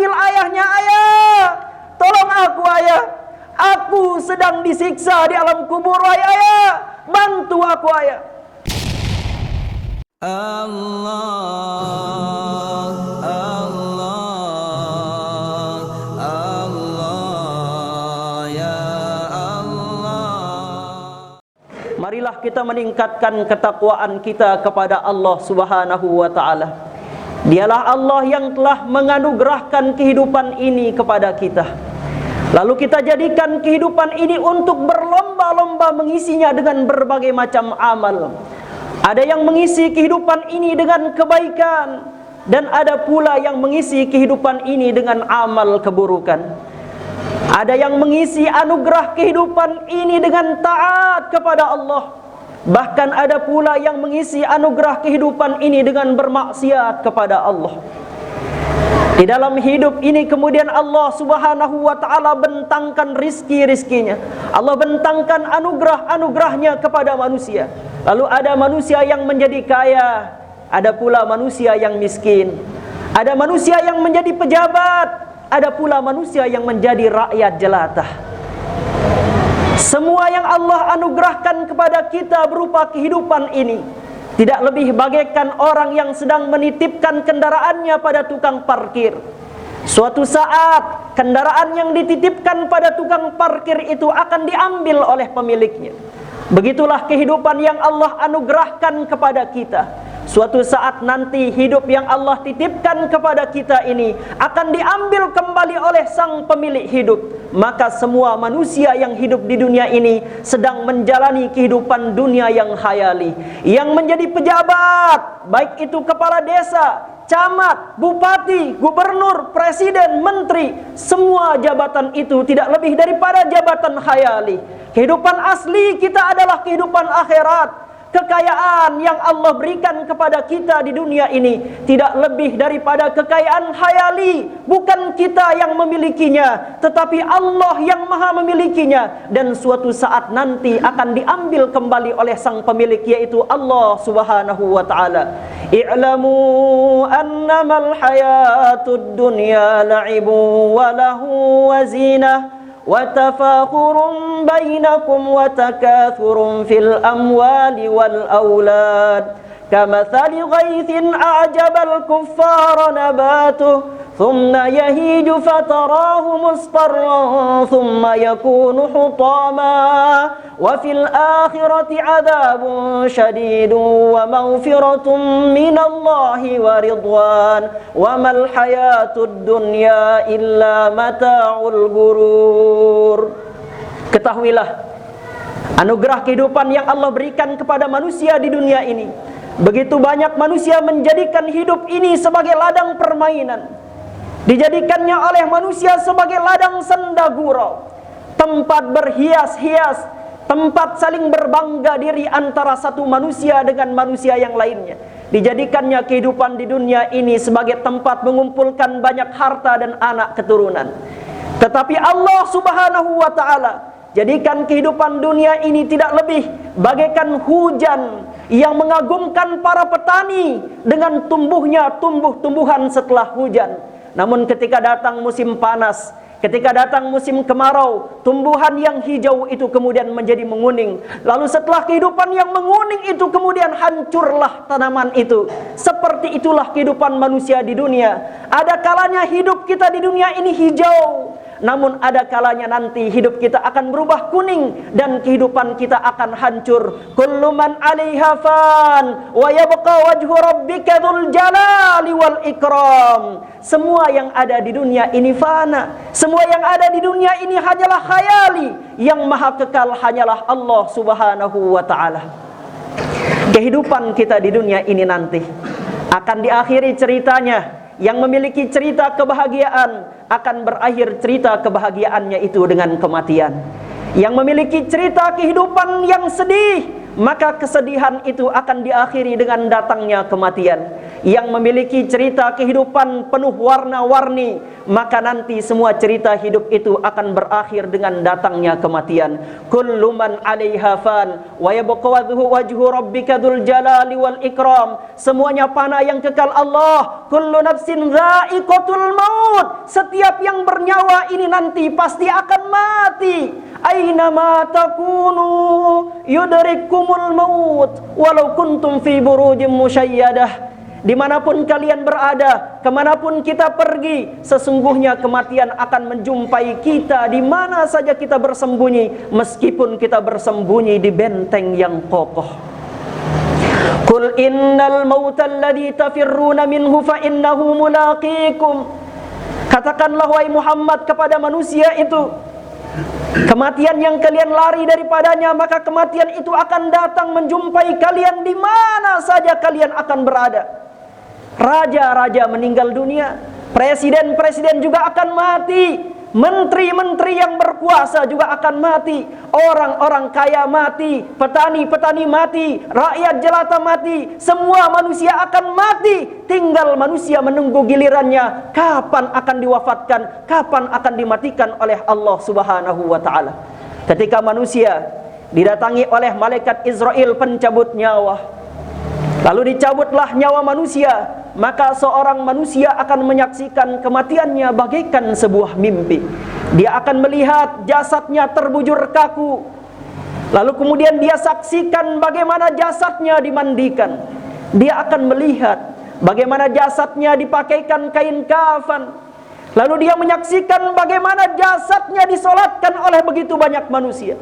memanggil ayahnya, "Ayah, tolong aku ayah. Aku sedang disiksa di alam kubur, wahai ayah. Bantu aku ayah." Allah, Allah, Allah, ya Allah. Marilah kita meningkatkan ketakwaan kita kepada Allah Subhanahu wa ta'ala. Dialah Allah yang telah menganugerahkan kehidupan ini kepada kita. Lalu kita jadikan kehidupan ini untuk berlomba-lomba mengisinya dengan berbagai macam amal. Ada yang mengisi kehidupan ini dengan kebaikan, dan ada pula yang mengisi kehidupan ini dengan amal keburukan. Ada yang mengisi anugerah kehidupan ini dengan taat kepada Allah. Bahkan ada pula yang mengisi anugerah kehidupan ini dengan bermaksiat kepada Allah. Di dalam hidup ini kemudian Allah Subhanahu wa ta'ala bentangkan rizki-rizkinya. Allah bentangkan anugerah-anugerahnya kepada manusia. Lalu ada manusia yang menjadi kaya, ada pula manusia yang miskin. Ada manusia yang menjadi pejabat, ada pula manusia yang menjadi rakyat jelata. Semua yang Allah anugerahkan kepada kita berupa kehidupan ini tidak lebih bagaikan orang yang sedang menitipkan kendaraannya pada tukang parkir. Suatu saat kendaraan yang dititipkan pada tukang parkir itu akan diambil oleh pemiliknya. Begitulah kehidupan yang Allah anugerahkan kepada kita. Suatu saat nanti hidup yang Allah titipkan kepada kita ini akan diambil kembali oleh sang pemilik hidup. Maka semua manusia yang hidup di dunia ini sedang menjalani kehidupan dunia yang khayali. Yang menjadi pejabat, baik itu kepala desa, camat, bupati, gubernur, presiden, menteri, semua jabatan itu tidak lebih daripada jabatan khayali. Kehidupan asli kita adalah kehidupan akhirat. Kekayaan yang Allah berikan kepada kita di dunia ini tidak lebih daripada kekayaan khayali. Bukan kita yang memilikinya, tetapi Allah yang maha memilikinya. Dan suatu saat nanti akan diambil kembali oleh sang pemilik, yaitu Allah Subhanahu wa ta'ala. I'lamu annamal hayatud dunya la'ibu wa lahu wa zinah وَتَفَاخُرٌ بَيْنَكُمْ وَتَكَاثُرٌ فِي الْأَمْوَالِ وَالْأَوْلَادِ كَمَثَلِ غَيْثٍ أَعْجَبَ الْكُفَّارَ نَبَاتُهُ ثُمَّ يَهِيجُ فَتَرَاهُ مُصْفَرًّا ثُمَّ يَكُونُ حُطَامًا وَفِي الْآخِرَةِ عَذَابٌ شَدِيدٌ وَمَغْفِرَةٌ مِنَ اللَّهِ وَرِضْوَانٌ وَمَا الْحَيَاةُ الدُّنْيَا إِلَّا مَتَاعُ الْغُرُورِ. Ketahuilah, anugerah kehidupan yang Allah berikan kepada manusia di dunia ini, begitu banyak manusia menjadikan hidup ini sebagai ladang permainan. Dijadikannya oleh manusia sebagai ladang senda gurau, tempat berhias-hias, tempat saling berbangga diri antara satu manusia dengan manusia yang lainnya. Dijadikannya kehidupan di dunia ini sebagai tempat mengumpulkan banyak harta dan anak keturunan. Tetapi Allah Subhanahu wa ta'ala jadikan kehidupan dunia ini tidak lebih bagaikan hujan yang mengagumkan para petani dengan tumbuhnya tumbuh-tumbuhan setelah hujan. Namun ketika datang musim panas, ketika datang musim kemarau, tumbuhan yang hijau itu kemudian menjadi menguning. Lalu setelah kehidupan yang menguning itu kemudian hancurlah tanaman itu. Seperti itulah kehidupan manusia di dunia. Ada kalanya hidup kita di dunia ini hijau, namun ada kalanya nanti hidup kita akan berubah kuning dan kehidupan kita akan hancur. Kullu man 'alaiha fan wa yabqa wajhu rabbika dzul jalali wal ikram. Semua yang ada di dunia ini fana. Semua yang ada di dunia ini hanyalah khayali. Yang maha kekal hanyalah Allah Subhanahu wa ta'ala. Kehidupan kita di dunia ini nanti akan diakhiri ceritanya. Yang memiliki cerita kebahagiaan akan berakhir cerita kebahagiaannya itu dengan kematian. Yang memiliki cerita kehidupan yang sedih, maka kesedihan itu akan diakhiri dengan datangnya kematian. Yang memiliki cerita kehidupan penuh warna-warni, maka nanti semua cerita hidup itu akan berakhir dengan datangnya kematian. Kullu man 'alaiha fan wa yabqa wajhu rabbika dzul jalali wal ikram. Semuanya fana yang kekal Allah. Kullu nafsin dha'iqatul maut. setiap yang bernyawa ini nanti pasti akan mati. Aina ma takunu yudrikumul maut walau kuntum fi burujim musyayyadah. Dimanapun kalian berada, kemanapun kita pergi, sesungguhnya kematian akan menjumpai kita di mana saja kita bersembunyi, meskipun kita bersembunyi di benteng yang kokoh. Qul innal mauta alladhi tafirruna minhu fa innahu mulaqikum. Katakanlah wahai Muhammad kepada manusia itu, kematian yang kalian lari daripadanya, maka kematian itu akan datang menjumpai kalian di mana saja kalian akan berada. Raja-raja meninggal dunia, presiden-presiden juga akan mati, menteri-menteri yang berkuasa juga akan mati, orang-orang kaya mati, petani-petani mati, rakyat jelata mati, semua manusia akan mati. Tinggal manusia menunggu gilirannya, kapan akan diwafatkan, kapan akan dimatikan oleh Allah Subhanahu wa ta'ala. Ketika manusia didatangi oleh malaikat Israel pencabut nyawa, lalu dicabutlah nyawa manusia, maka seorang manusia akan menyaksikan kematiannya bagaikan sebuah mimpi. Dia akan melihat jasadnya terbujur kaku, lalu kemudian dia saksikan bagaimana jasadnya dimandikan. Dia akan melihat bagaimana jasadnya dipakaikan kain kafan, lalu dia menyaksikan bagaimana jasadnya disolatkan oleh begitu banyak manusia.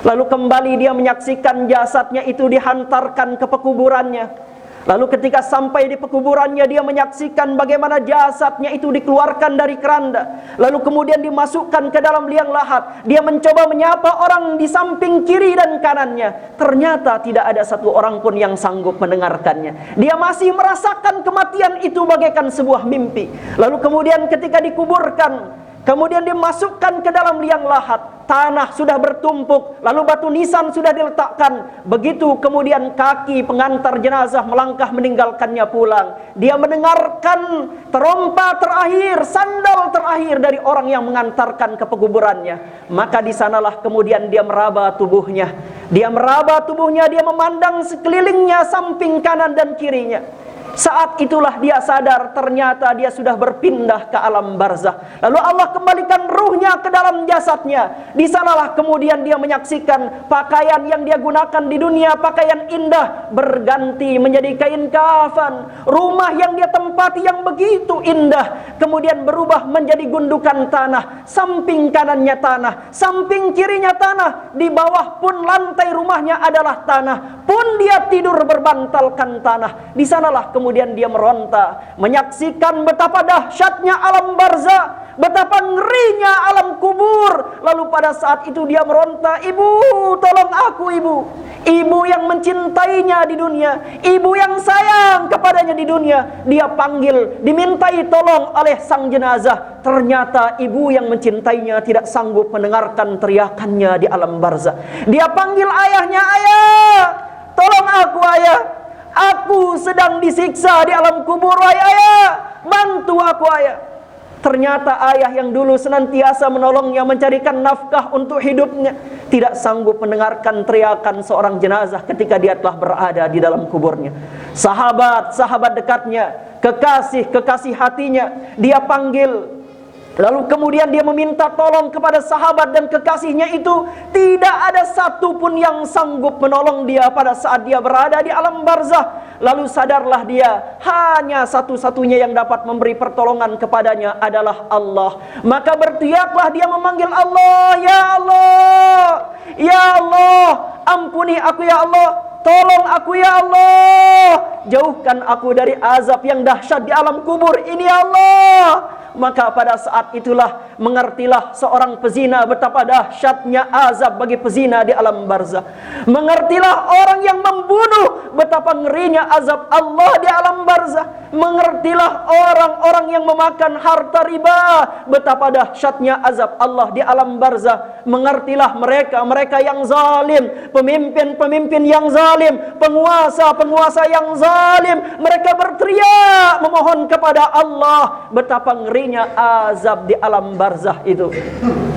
Lalu kembali dia menyaksikan jasadnya itu dihantarkan ke pekuburannya. Lalu ketika sampai di pekuburannya, dia menyaksikan bagaimana jasadnya itu dikeluarkan dari keranda, lalu kemudian dimasukkan ke dalam liang lahat. Dia mencoba menyapa orang di samping kiri dan kanannya, ternyata tidak ada satu orang pun yang sanggup mendengarkannya. Dia masih merasakan kematian itu bagaikan sebuah mimpi. Lalu kemudian ketika dikuburkan, kemudian dimasukkan ke dalam liang lahat, tanah sudah bertumpuk, lalu batu nisan sudah diletakkan. Begitu kemudian kaki pengantar jenazah melangkah meninggalkannya pulang, dia mendengarkan terompa terakhir, sandal terakhir dari orang yang mengantarkan ke pekuburannya. Maka di sanalah kemudian dia meraba tubuhnya. Dia meraba tubuhnya, dia memandang sekelilingnya, samping kanan dan kirinya. Saat itulah dia sadar ternyata dia sudah berpindah ke alam barzah. Lalu Allah kembalikan ruhnya ke dalam jasadnya. Di sanalah kemudian dia menyaksikan pakaian yang dia gunakan di dunia, pakaian indah, berganti menjadi kain kafan. Rumah yang dia tempati yang begitu indah, kemudian berubah menjadi gundukan tanah. Samping kanannya tanah, samping kirinya tanah, di bawah pun lantai rumahnya adalah tanah. Pun dia tidur berbantalkan tanah. Di sanalah kemudian dia meronta, menyaksikan betapa dahsyatnya alam barzah, betapa ngerinya alam kubur. Lalu pada saat itu dia meronta, "Ibu, tolong aku, Ibu." Ibu yang mencintainya di dunia, ibu yang sayang kepadanya di dunia, dia panggil, dimintai tolong oleh sang jenazah. Ternyata ibu yang mencintainya tidak sanggup mendengarkan teriakannya di alam barzah. Dia panggil ayahnya, "Ayah, tolong aku, ayah. Aku sedang disiksa di alam kubur, ayah. Bantu aku, ayah." Ternyata ayah yang dulu senantiasa menolongnya, mencarikan nafkah untuk hidupnya, tidak sanggup mendengarkan teriakan seorang jenazah ketika dia telah berada di dalam kuburnya. Sahabat-sahabat dekatnya, kekasih-kekasih hatinya, dia panggil. Lalu kemudian dia meminta tolong kepada sahabat dan kekasihnya itu. Tidak ada satu pun yang sanggup menolong dia pada saat dia berada di alam barzah. Lalu sadarlah dia, hanya satu-satunya yang dapat memberi pertolongan kepadanya adalah Allah. Maka berteriaklah dia memanggil Allah, "Ya Allah, ya Allah, ampuni aku ya Allah. Tolong aku ya Allah. Jauhkan aku dari azab yang dahsyat di alam kubur ini ya Allah." Maka pada saat itulah mengertilah seorang pezina betapa dahsyatnya azab bagi pezina di alam barzah. Mengertilah orang yang membunuh betapa ngerinya azab Allah di alam barzah. Mengertilah orang-orang yang memakan harta riba betapa dahsyatnya azab Allah di alam barzah. Mengertilah mereka yang zalim, pemimpin-pemimpin yang zalim, penguasa-penguasa yang zalim. Mereka berteriak memohon kepada Allah betapa ngerinya azab di alam barzah itu.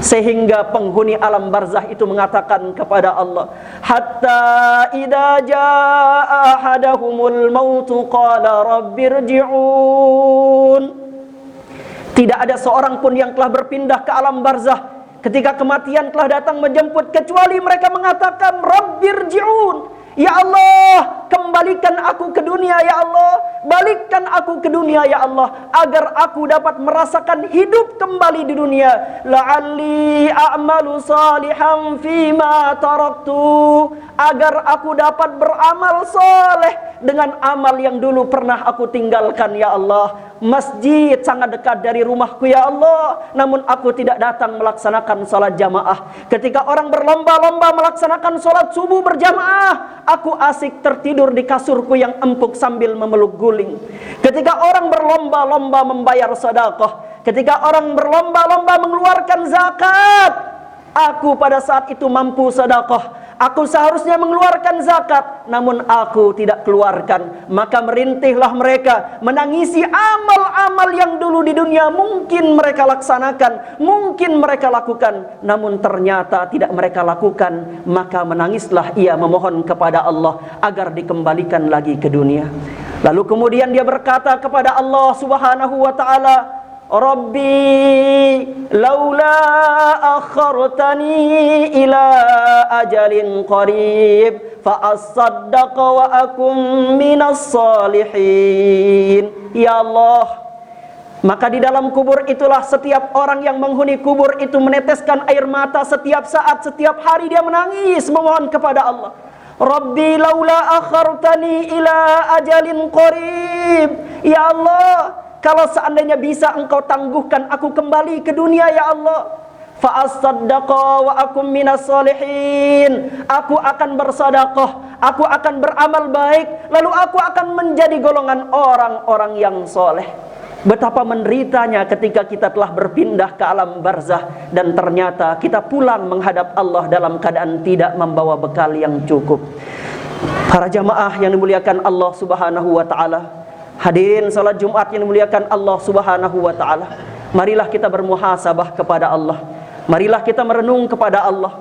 Sehingga penghuni alam barzah itu mengatakan kepada Allah, "Hatta idza jaa ahadahumul mautu qala rabbirji'un." Tidak ada seorang pun yang telah berpindah ke alam barzah ketika kematian telah datang menjemput, kecuali mereka mengatakan, Rabbirji'un, ya Allah, kembalikan aku ke dunia ya Allah, balikkan aku ke dunia ya Allah, agar aku dapat merasakan hidup kembali di dunia. La'alli a'malu salihan fima taraktu, agar aku dapat beramal soleh dengan amal yang dulu pernah aku tinggalkan ya Allah. Masjid sangat dekat dari rumahku ya Allah, namun aku tidak datang melaksanakan salat jamaah. Ketika orang berlomba-lomba melaksanakan salat subuh berjamaah, aku asik tertidur di kasurku yang empuk sambil memeluk guling. Ketika orang berlomba-lomba membayar sedekah, ketika orang berlomba-lomba mengeluarkan zakat, aku pada saat itu mampu sedekah. Aku seharusnya mengeluarkan zakat, namun aku tidak keluarkan. Maka merintihlah mereka, menangisi amal-amal yang dulu di dunia mungkin mereka laksanakan, mungkin mereka lakukan, namun ternyata tidak mereka lakukan. Maka menangislah ia memohon kepada Allah agar dikembalikan lagi ke dunia. Lalu kemudian dia berkata kepada Allah Subhanahu wa ta'ala, Rabbi laula akhartani ila ajalin qarib fa asaddaqa wa akum minas salihin. Ya Allah, maka di dalam kubur itulah setiap orang yang menghuni kubur itu meneteskan air mata setiap saat, setiap hari dia menangis memohon kepada Allah. Rabbi laula akhartani ila ajalin qarib. Ya Allah, kalau seandainya bisa engkau tangguhkan aku kembali ke dunia ya Allah, fa asaddaqa wa akum minas salihin, aku akan bersedekah, aku akan beramal baik, lalu aku akan menjadi golongan orang-orang yang soleh. Betapa menderitanya ketika kita telah berpindah ke alam barzah dan ternyata kita pulang menghadap Allah dalam keadaan tidak membawa bekal yang cukup. Para jamaah yang dimuliakan Allah Subhanahu wa ta'ala, hadirin salat Jumat yang dimuliakan Allah Subhanahu wa ta'ala, marilah kita bermuhasabah kepada Allah. Marilah kita merenung kepada Allah.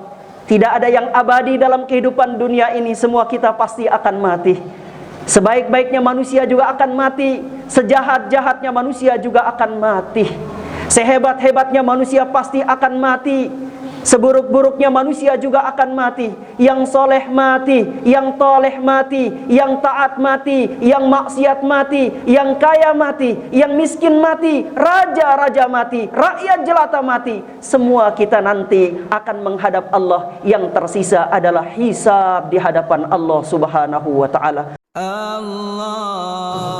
Tidak ada yang abadi dalam kehidupan dunia ini, semua kita pasti akan mati. Sebaik-baiknya manusia juga akan mati, sejahat-jahatnya manusia juga akan mati, sehebat-hebatnya manusia pasti akan mati, seburuk-buruknya manusia juga akan mati. Yang soleh mati, yang toleh mati, yang taat mati, yang maksiat mati, yang kaya mati, yang miskin mati, raja-raja mati, rakyat jelata mati. Semua kita nanti akan menghadap Allah. Yang tersisa adalah hisab di hadapan Allah Subhanahu wa ta'ala. Allah